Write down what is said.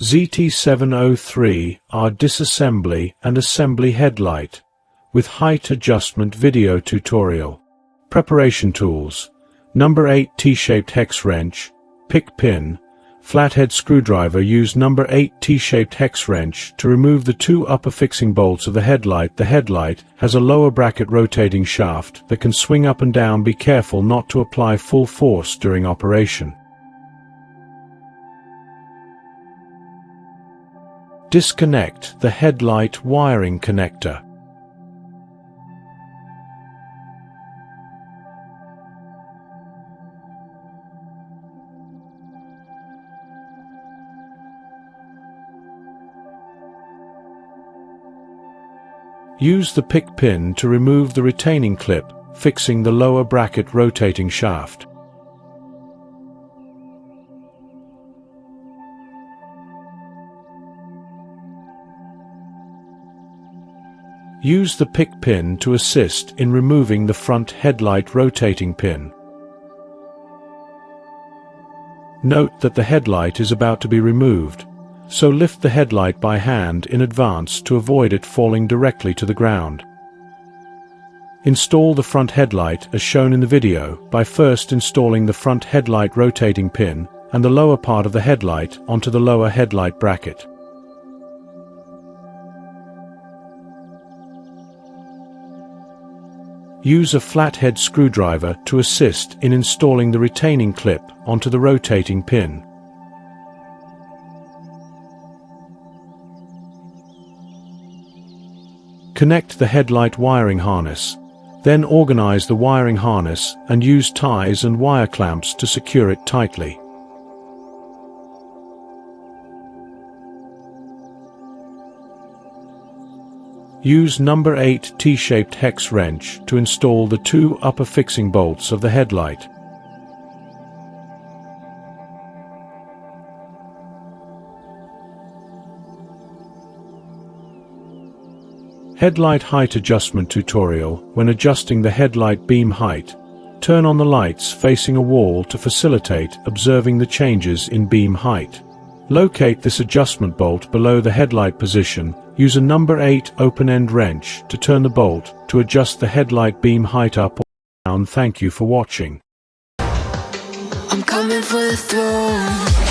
ZT703 are disassembly and assembly headlight with height adjustment video tutorial. Preparation tools: number 8 T-shaped hex wrench, pick pin, flathead screwdriver. Use number 8 T-shaped hex wrench to remove the two upper fixing bolts of the headlight. The headlight has a lower bracket rotating shaft that can swing up and down. Be careful not to apply full force during operation. Disconnect the headlight wiring connector. Use the pick pin to remove the retaining clip fixing the lower bracket rotating shaft. Use the pick pin to assist in removing the front headlight rotating pin. Note that the headlight is about to be removed, so lift the headlight by hand in advance to avoid it falling directly to the ground. Install the front headlight as shown in the video by first installing the front headlight rotating pin and the lower part of the headlight onto the lower headlight bracket. Use a flathead screwdriver to assist in installing the retaining clip onto the rotating pin. Connect the headlight wiring harness, then organize the wiring harness and use ties and wire clamps to secure it tightly. Use number 8 T-shaped hex wrench to install the two upper fixing bolts of the headlight. Headlight height adjustment tutorial. When adjusting the headlight beam height, turn on the lights facing a wall to facilitate observing the changes in beam height. Locate this adjustment bolt below the headlight position. Use a number 8 open-end wrench to turn the bolt to adjust the headlight beam height up or down. Thank you for watching. I'm coming for the throne.